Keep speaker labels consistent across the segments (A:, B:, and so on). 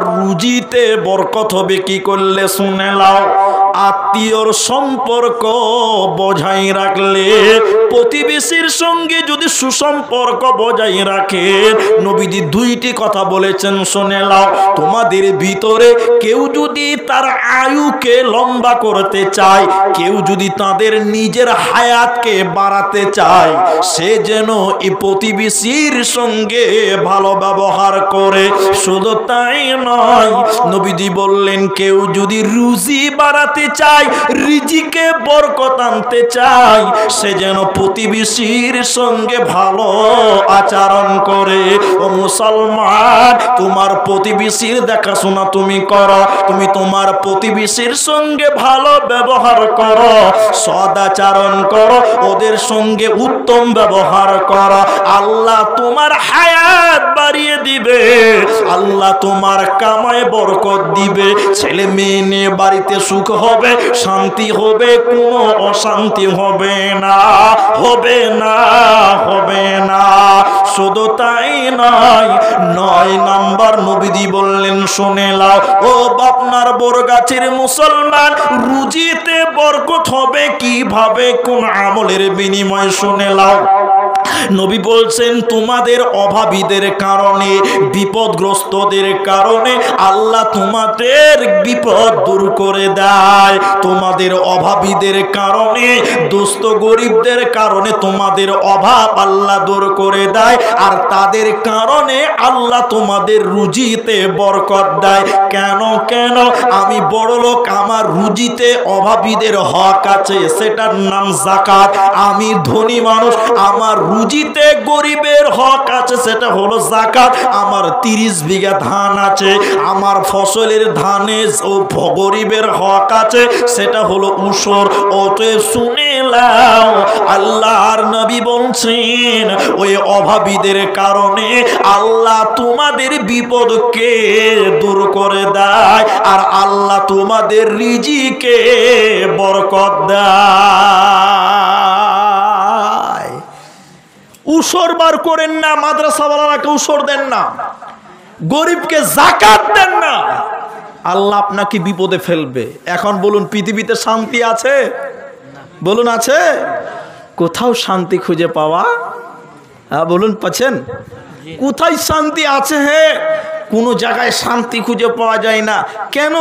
A: রুজিতে বরকত হবে কি করলে শুনে নাও। আত্মীয়র সম্পর্ক বজায় রাখলে, প্রতিবেশীর সঙ্গে যদি সুসম্পর্ক বজায় রাখে, নবীজি দুইটি কথা বলেছেন শুনে নাও। তোমাদের ভিতরে কেউ যদি তার আয়ুকে লম্বা করতে চায়, কেউ যদি তাদের নিজের হায়াতকে বাড়াতে চায়, সে যেন এই প্রতিবেশীর সঙ্গে ভালো ব্যবহার করে। শুধু তাই নয়, নবীজি বললেন কেউ যদি রুজি বাড়াতে চায়, রিজিকে বরকত আনতে চায়, সে যেন প্রতিবেশীর সঙ্গে ভালো আচরণ করে। ও মুসলমান, তোমার প্রতিবেশীর দেখাশোনা তুমি করো, তুমি তোমার প্রতিবেশীর সঙ্গে ভালো ব্যবহার করো, সদাচরণ করো, ওদের সঙ্গে উত্তম ব্যবহার করো। আল্লাহ তোমার হায়াত বাড়িয়ে দিবে, আল্লাহ তোমার কামায় বরকত দিবে, ছেলে মেয়ে নিয়ে বাড়িতে সুখ হবে, শান্তি হবে, কোনো অশান্তি হবে না, হবে না, হবে না। শুধু তাই নয়, 9 নাম্বার নবীজি বললেন শুনে নাও। ও আপনার বরগাছের মুসলমান, রুজিতে বরকত হবে কিভাবে, কোন আমলের বিনিময় শুনে নাও। নবী বলছেন তোমাদের অভাবীদের কারণে, বিপদগ্রস্তদের কারণে আল্লাহ তোমাদের বিপদ দূর করে দেয়। তোমাদের অভাবীদের কারণে, দুস্থ গরিবদের কারণে তোমাদের অভাব আল্লাহ দূর করে দেয়, আর তাদের কারণে আল্লাহ তোমাদের রুজিতে বরকত দেয়। কেন কেন? আমি বড় লোক, আমার রুজিতে অভাবীদের হক আছে, সেটার নাম যাকাত। আমি ধনী মানুষ, আমার রুজিতে গরিবের হক আছে, সেটা হলো যাকাত। আমার 30 বিঘা ধান আছে, আমার ফসলের ধানে ও গরিবের হক আছে, সেটা হলো উসর। অতএব শুনে নাও, আল্লাহর নবী বলছেন ওই অভাবীদের কারণে আল্লাহ তোমাদের বিপদকে দূর করে দেয়, আর আল্লাহ তোমাদের রিজিকে বরকত দেয়। উসর বার করেন না, মাদ্রাসাওয়ালাকে উসর দেন না, গরিবকে যাকাত দেন না, আল্লাহ আপনাকে বিপদে ফেলবে। এখন বলুন, পৃথিবীতে শান্তি আছে? বলুন আছে? কোথাও শান্তি খুঁজে পাওয়া, হ্যাঁ বলুন পাচ্ছেন? কোথায় শান্তি আছে? হে, কোনো জায়গায় শান্তি খুঁজে পাওয়া যায় না। কেন?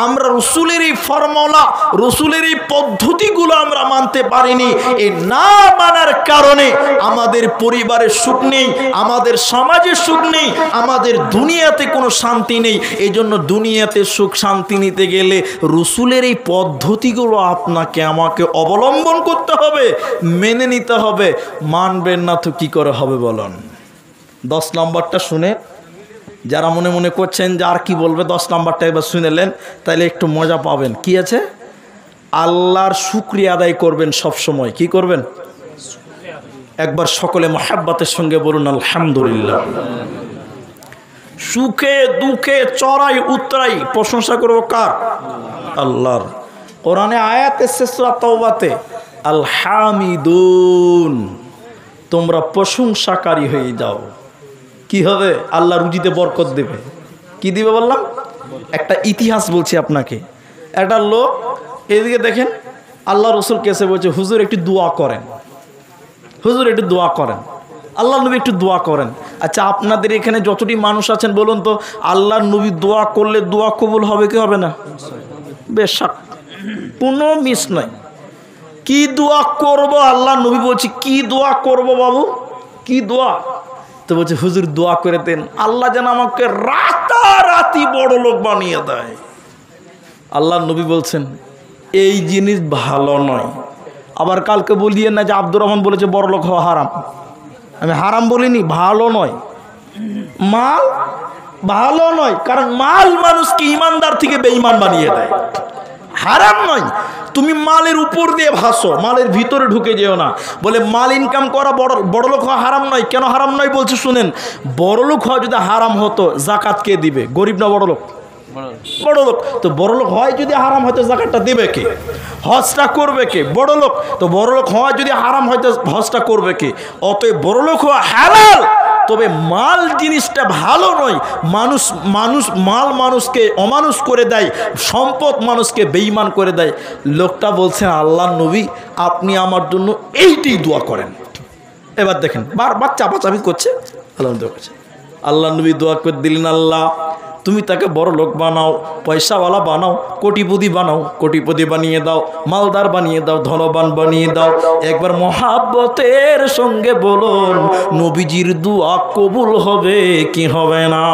A: আমরা রসুলের এই ফর্মুলা, রসুলের এই পদ্ধতিগুলো আমরা মানতে পারিনি। এই না মানার কারণে আমাদের পরিবারের সুখ নেই, আমাদের সমাজের সুখ নেই, আমাদের দুনিয়াতে কোনো শান্তি নেই। এই জন্য দুনিয়াতে সুখ শান্তি নিতে গেলে রসুলের এই পদ্ধতিগুলো আপনাকে আমাকে অবলম্বন করতে হবে, মেনে নিতে হবে। মানবেন না তো কি করে হবে বলুন? 10 নম্বরটা শুনে যারা মনে মনে করছেন যে আর কি বলবে, 10 নম্বরটা একবার শুনেলেন তাহলে একটু মজা পাবেন। কি আছে? আল্লাহর শুকরিয়া আদায় করবেন সব সময়। কি করবেন? একবার সকলে মহাব্বতের সঙ্গে বলুন আলহামদুলিল্লাহ। সুখে দুঃখে চড়াই উতরাই প্রশংসা করব কার? আল্লাহর। কোরআনে আয়াত এসেছে সূরা তাওবাতে, আল হামিদুন, তোমরা প্রশংসাকারী হয়ে যাও। কি হবে? আল্লাহ রুজিতে বরকত দেবে। কি দিবে বললাম? একটা ইতিহাস বলছি আপনাকে। একটা লোক, এদিকে দেখেন, আল্লাহ রসুল কেসে বলছে হুজুর একটু দোয়া করেন, হুজুর একটু দোয়া করেন, আল্লাহ নবী একটু দোয়া করেন। আচ্ছা, আপনাদের এখানে যতটি মানুষ আছেন বলুন তো, আল্লাহ নবী দোয়া করলে দোয়া কবুল হবে কি হবে না? বেশ, কোনো মিস নয়। কি দোয়া করব? আল্লাহ নবী বলছি কি দোয়া করব বাবু, কি দোয়া? তো বলছে হুজুর দোয়া করে দেন আল্লাহ যেন আমাকে রাতারাতি বড় লোক বানিয়ে দেয়। আল্লাহ নবী বলছেন এই জিনিস ভালো নয়। আবার কালকে বলিয়ে না যে আব্দুর রহমান বলেছে বড় লোক হওয়া হারাম। আমি হারাম বলিনি, ভালো নয়। মাল ভালো নয়, কারণ মাল মানুষকে ইমানদার থেকে বেঈমান বানিয়ে দেয়। হারাম নয়, তুমি মালের উপর দিয়ে ভাসো, মালের ভিতরে ঢুকে যেও না। বলে মাল ইনকাম করা বড় লোক হওয়া হারাম নয়। কেন হারাম নয় বলছে শুনেন। বড় লোক হওয়া যদি হারাম হতো, জাকাত কে দিবে? গরিব না বড় লোক? বড় লোক। তো বড় লোক হয় যদি হারাম হয়তো জাকাতটা দেবে কে? হজটা করবে কে? বড় লোক। তো বড় লোক হওয়া যদি হারাম হয়তো হজটা করবে কে? অতএব বড় লোক হওয়া হালাল, তবে মাল জিনিসটা ভালো নয়। মাল মানুষকে অমানুষ করে দেয়, সম্পদ মানুষকে বেঈমান করে দেয়। লোকটা বলছেন, আল্লাহ নবী আপনি আমার জন্য এইটাই দোয়া করেন। এবার দেখেন বারবার চাপাচাপি করছে, আল্লাহ নবী দোয়া করে দিলেন, আল্লাহ তুমি তাকে বড় লোক বানাও, পয়সাওয়ালা বানাও, কোটিপতি বানাও, কোটিপতি বানিয়ে দাও, মালদার বানিয়ে দাও, ধনবান বানিয়ে দাও। একবার মহাব্বতের সঙ্গে বলুন, নবীজির দোয়া কবুল হবে কি হবে না?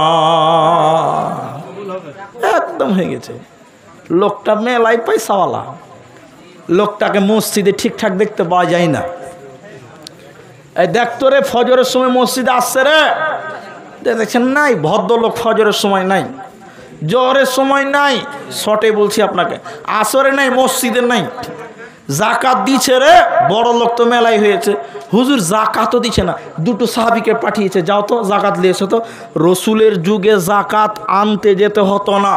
A: একদম হয়ে গেছে। লোকটা মেলায় পয়সাওয়ালা, লোকটাকে মসজিদে ঠিকঠাক দেখতে পাওয়া যায় না। এই দেখতো রে, ফজরের সময় মসজিদে আসছে রে, দেখছেন নাই? ভদ্রলোক ফজরের সময় নাই, জোহরের সময় নাই, শর্টে বলছি আপনাকে, আসরে নাই, মসজিদে নাই। জাকাত দিচ্ছে রে, বড় লোক তো মেলাই হয়েছে, হুজুর জাকাতও দিচ্ছে না। দুটো সাহাবিকে পাঠিয়েছে, যাও তো জাকাত নিয়ে এসো তো। রসুলের যুগে জাকাত আনতে যেতে হতো না,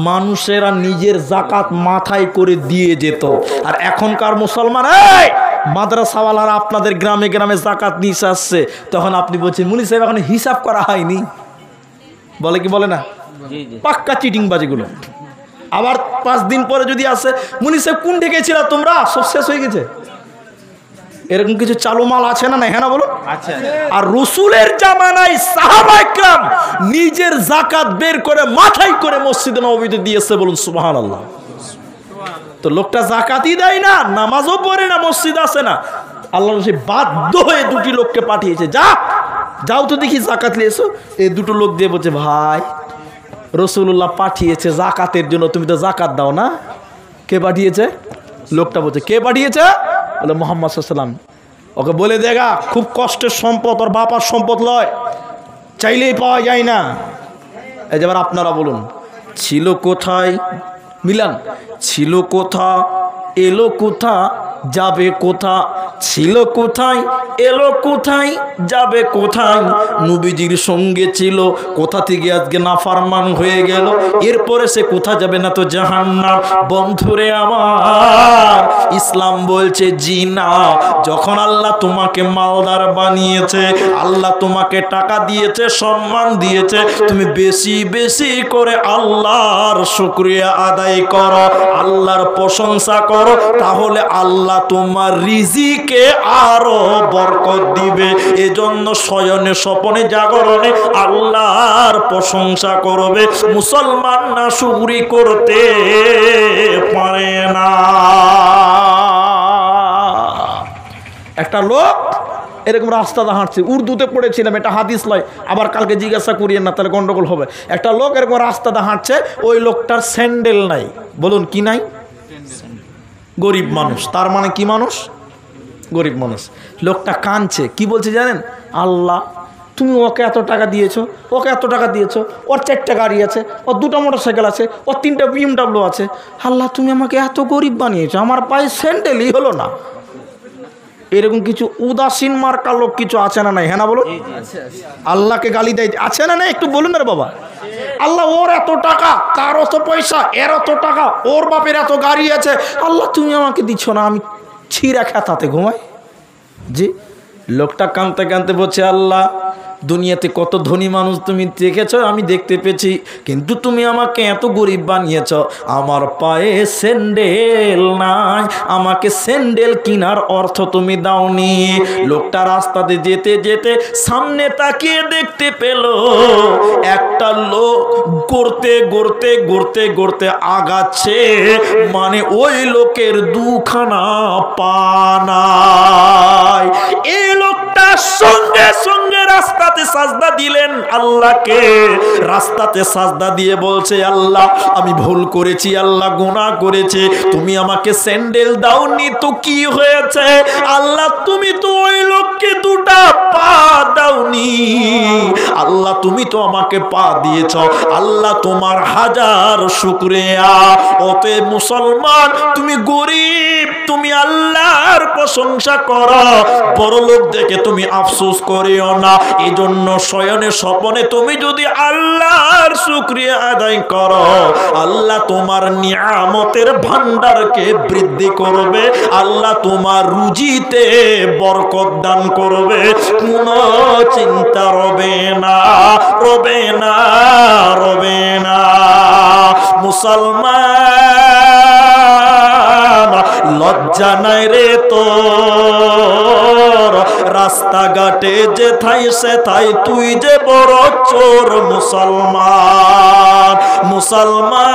A: মানুষেরা নিজের জাকাত মাথায় করে দিয়ে যেত। আর এখনকার মুসলমান, এই মাদ্রাসাওয়ালারা আপনাদের গ্রামে গ্রামে জাকাত নিয়ে আসছে, তখন আপনি বলছেন মুনি সাহেব এখন হিসাব করা হয়নি, বলে কি বলে না? পাক্কা চিটিংবাজিগুলো। আবার 5 দিন পরে যদি আসে, মুনি সাহেব কোন ঢেকেছিল তোমরা, সব শেষ হয়ে গেছে। এরকম কিছু চালু মাল আছে না? হ্যাঁ না বলো। আর রসুলের জামানায় সাহাবায়ে কেরাম নিজের জাকাত বের করে মাথায় করে মসজিদে নববীতে দিয়েছে, বলুন সুবহানাল্লাহ। তো লোকটা জাকাতই দেয় না, নামাজও পড়ে না, মসজিদ আসে না। আল্লাহ রসুল বাধ্য হয়ে দুটি লোককে পাঠিয়েছে, যাও তো দেখি জাকাত নিয়ে এসো। এই দুটো লোক দিয়ে বলছে, ভাই রসুল্লাহ পাঠিয়েছে জাকাতের জন্য, তুমি তো জাকাত দাও না। কে পাঠিয়েছে? লোকটা বলছে, কে পাঠিয়েছে? বলে মুহাম্মদ সাল্লাল্লাহু আলাইহি ওয়াসাল্লাম। ওকে বলে দেখা, খুব কষ্টের সম্পদ, ওর বাবার সম্পদ লয়, চাইলেই পাওয়া যায় না। এই যেবার আপনারা বলুন, ছিল কোথায়? মিলান, ছিল কোথা, এলো কোথা, যাবে কোথা? ছিল কোথায়, এলো কোথায়, যাবে কোথায়? নবীজির সঙ্গে ছিল, কোথা থেকে আজকে নাফরমান হয়ে গেল, এরপরে সে কোথা যাবে না তো জাহান্নাম। বন্ধুরে আমার, ইসলাম বলছে জি না। যখন আল্লাহ তোমাকে মালদার বানিয়েছে, আল্লাহ তোমাকে টাকা দিয়েছে, সম্মান দিয়েছে, তুমি বেশি বেশি করে আল্লাহর শুকরিয়া আদায় করো, আল্লাহর প্রশংসা করো, তাহলে আল্লাহ তোমার রিজিকে আরো বরকত দিবে। এজন্য শয়নে স্বপনে জাগরণে আল্লাহর প্রশংসা করবে। মুসলমান না শুকরি করতে পারে না। একটা লোক এরকম রাস্তাতে হাঁটছে, উর্দুতে পড়েছিলাম, এটা হাদিস লয়, আবার কালকে জিজ্ঞাসা করিয়েন না, তাহলে গন্ডগোল হবে। একটা লোক এরকম রাস্তাতে হাঁটছে, ওই লোকটার স্যান্ডেল নাই। বলুন কি নাই? গরিব মানুষ। তার মানে কি মানুষ? গরিব মানুষ। লোকটা কাঁদছে, কি বলছে জানেন? আল্লাহ তুমি ওকে এত টাকা দিয়েছো, ওকে এত টাকা দিয়েছো, ওর 4টা গাড়ি আছে, ওর 2টা মোটরসাইকেল আছে, ওর 3টা BMW আছে, আল্লাহ তুমি আমাকে এত গরিব বানিয়েছো, আমার পায়ে স্যান্ডেলই হলো না। এরকম কিছু উদাসীন মার্কা লোক কিছু আছে না? নাই? হ্যাঁ না বলুন। আল্লাহকে গালি দেয়, আছে না? নাই? একটু বলুন না বাবা। আল্লাহ ওর এত টাকা, তার অত পয়সা, এর অত টাকা, ওর বাপের এত গাড়ি আছে, আল্লাহ তুমি আমাকে দিচ্ছ না, আমি ছিঁড়া খেতাতে ঘুমাই। জি। লোকটা কাঁদতে কাঁদতে বলছে, আল্লাহ দুনিয়াতে কত ধনী মানুষ তুমি দেখেছো, আমি দেখতে পেয়েছি, কিন্তু তুমি আমাকে এত গরিব বানিয়েছ, আমার পায়ে স্যান্ডেল নাই, আমাকে স্যান্ডেল কেনার অর্থ তুমি দাওনি। লোকটা রাস্তাতে যেতে যেতে সামনে তাকিয়ে দেখতে পেল একটা লোক গড়তে গড়তে গড়তে গড়তে আগাচ্ছে, মানে ওই লোকের 2খানা পা নাই। এই লোকটা সঙ্গে সঙ্গে রাস্তাতে সাজদা দিলেন আল্লাহকে, রাস্তাতে সাজদা দিয়ে বলছে, আল্লাহ আমি ভুল করেছি, আল্লাহ গুনাহ করেছি, তুমি আমাকে স্যান্ডেল দাওনি তো কি হয়েছে? আল্লাহ তুমি তো ওই লোককে 2টা পা দাওনি, আল্লাহ তুমি তো আমাকে পা দিয়েছ, আল্লাহ তোমার হাজার শুকরিয়া। অতএব মুসলমান, তুমি গরিব, তুমি আল্লাহর প্রশংসা করো, বড় লোক দেখে তুমি আফসোস করিও না। এজন্য শয়নে স্বপনে তুমি যদি আল্লাহর শুকরিয়া আদায় করো, আল্লাহ তোমার নিয়ামতের ভান্ডারকে বৃদ্ধি করবে, আল্লাহ তোমার রুজিতে বরকত দান করবে, কোনো চিন্তা রবে না, রবে না, রবে না। মুসলমান লজ্জা নাই রে তোর, রাস্তাঘাটে যে থাই সে থাই তুই যে বড় চোর। মুসলমান, মুসলমান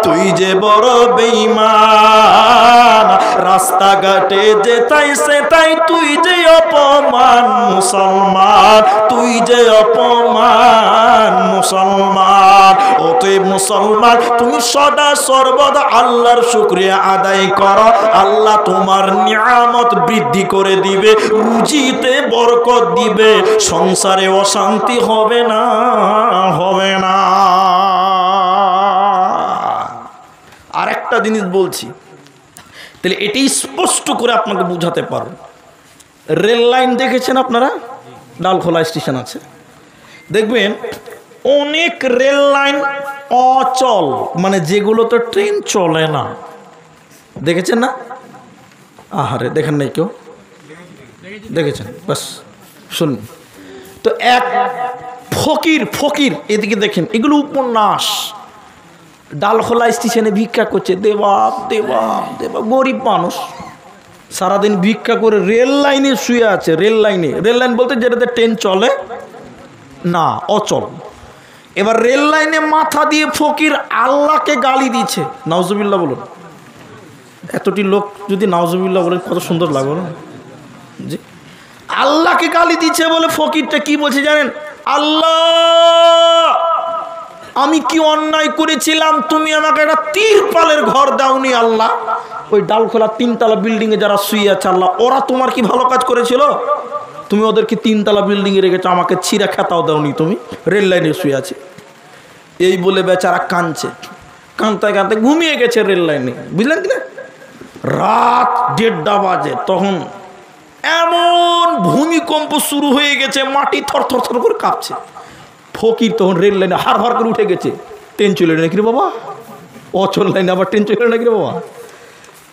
A: তুই যে বড় বেঈমান, রাস্তাঘাটে যে তাই সে তাই তুই যে অপমান। মুসলমান তুই যে অপমান। মুসলমান অতএব মুসলমান তুমি সদা সর্বদা আল্লাহর শুকরিয়া আদায় করো, আল্লাহ তোমার নিয়ামত বৃদ্ধি করে দিবে, রুজিতে বরকত দিবে, সংসারে অশান্তি হবে না, হবে না। আর একটা জিনিস বলছি, তাহলে এটি স্পষ্ট করে আপনাকে বুঝাতে পারো। রেল লাইন দেখেছেন আপনারা? ডালখোলা স্টেশন আছে, দেখবেন অনেক রেল লাইন অচল, মানে যেগুলো তো ট্রেন চলে না, দেখেছেন না? আহারে দেখেন নাই কেউ? দেখেছেন? বাস শুনুন তো, এক ফকির, ফকির এদিকে দেখেন, এগুলো উপন্যাস। ডালখোলা স্টেশনে ভিক্ষা করছে, দেবাব দেবাব দেবাব, গরিব মানুষ সারাদিন ভিক্ষা করে রেল লাইনে শুয়ে আছে। রেল লাইনে, রেল লাইন বলতে যেটাতে ট্রেন চলে না, অচল। এবার রেল লাইনে মাথা দিয়ে ফকির আল্লাহকে গালি দিচ্ছে। নাউজুবিল্লাহ বলুন। এতটি লোক যদি নাউজুবিল্লাহ বলেন কত সুন্দর লাগবে না? জি, আল্লাহকে গালি দিচ্ছে বলে ফকিরটা কি বলছে জানেন? আল্লাহ আমি কি অন্যায় করেছিলাম, তুমি আমাকে একটা তিরপালের ঘর দাওনি আল্লাহ? ওই ডালখোলা 3 তলা বিল্ডিং এ যারা শুয়ে আছে আল্লাহ, ওরা তোমার কি ভালো কাজ করেছিল? তুমি ওদেরকে 3 তলা বিল্ডিং এ রেখেছো, আমাকে ছিঁড়া খেতাও দাওনি তুমি, রেল লাইনে শুয়ে আছে। এই বলে বেচারা কাঁদছে, কাঁদতে কাঁদতে ঘুমিয়ে গেছে রেল লাইনে, বুঝলেন কি না? রাত 1:30 বাজে, তখন এমন ভূমিকম্প শুরু হয়ে গেছে, মাটি থর থর থর করে কাঁপছে। ফকির তখন রেল লাইনে হার হার করে উঠে গেছে। ট্রেন চলে নাকি রে বাবা? অচল লাইনে আবার ট্রেন চলে নাকি রে বাবা?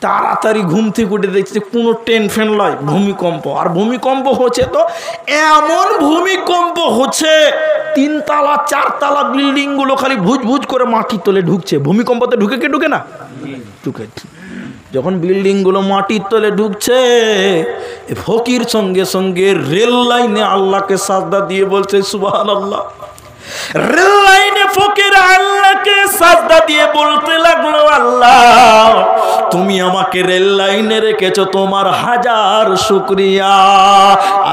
A: তাড়াতাড়ি ঘুম থেকে উঠে দেখছে কোনো ট্রেন ফ্যান নয়, ভূমিকম্প। আর ভূমিকম্প হচ্ছে তো এমন ভূমিকম্প হচ্ছে, 3 তলা 4 তলা বিল্ডিং গুলো খালি ভুজ ভুজ করে মাটির তলে ঢুকছে। ভূমিকম্পতে ঢুকে কে ঢুকে না? ঢুকে। যখন বিল্ডিং গুলো মাটির তলে ঢুকছে, ফকির সঙ্গে সঙ্গে রেল লাইনে আল্লাহকে সাজদা দিয়ে বলছে সুবহানাল্লাহ। রেল লাইনে ফকির আল্লাহকে সাজদা দিয়ে বলতে লাগলো, আল্লাহ তুমি আমাকে রেল লাইনে রেখেছো, তোমার হাজার শুকরিয়া।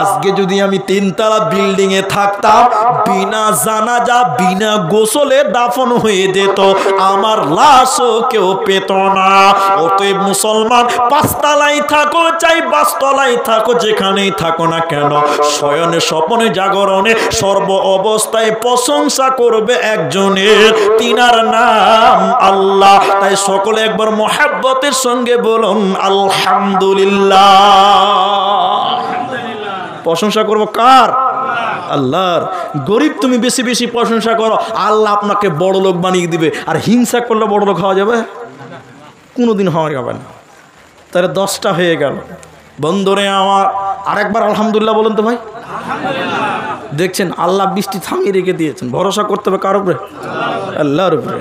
A: আজকে যদি আমি 3 তলা বিল্ডিং এ থাকতাম, বিনা জানাজা বিনা গোসলে দাফন হয়ে যেত, আমার লাশও কেউ পেত না। অতএব মুসলমান 5 তলায় থাকো চাই 5 তলায় থাকো, যেখানেই থাকো না কেন, শয়নে স্বপনে জাগরণে সর্ব অবস্থায় প্রশংসা করবে একজনের, তিনার নাম আল্লাহ। তাই সকলে একবার মুহাব্বতের সঙ্গে বলুন আলহামদুলিল্লাহ। প্রশংসা করবো কার? আল্লাহর। গরিব তুমি বেশি বেশি প্রশংসা করো, আল্লাহ আপনাকে বড় লোক বানিয়ে দিবে। আর হিংসা করলে বড় লোক হওয়া যাবে? কোনোদিন হওয়া যাবে না। তাহলে 10টা হয়ে গেল। বন্ধুরে আমার আরেকবার আলহামদুলিল্লাহ বলুন তো ভাই। দেখছেন আল্লাহ বৃষ্টি থামিয়ে রেখে দিয়েছেন। ভরসা করতে হবে কার উপরে? আল্লাহর উপরে।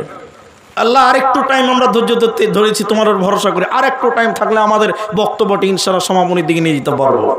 A: আল্লাহ আরেকটু টাইম আমরা ধৈর্য ধরেছি তোমার ভরসা করে, আরেকটু টাইম থাকলে আমাদের বক্তব্যটি ইনশাআল্লাহ সমাপনের দিকে নিয়ে যেতে পারবো।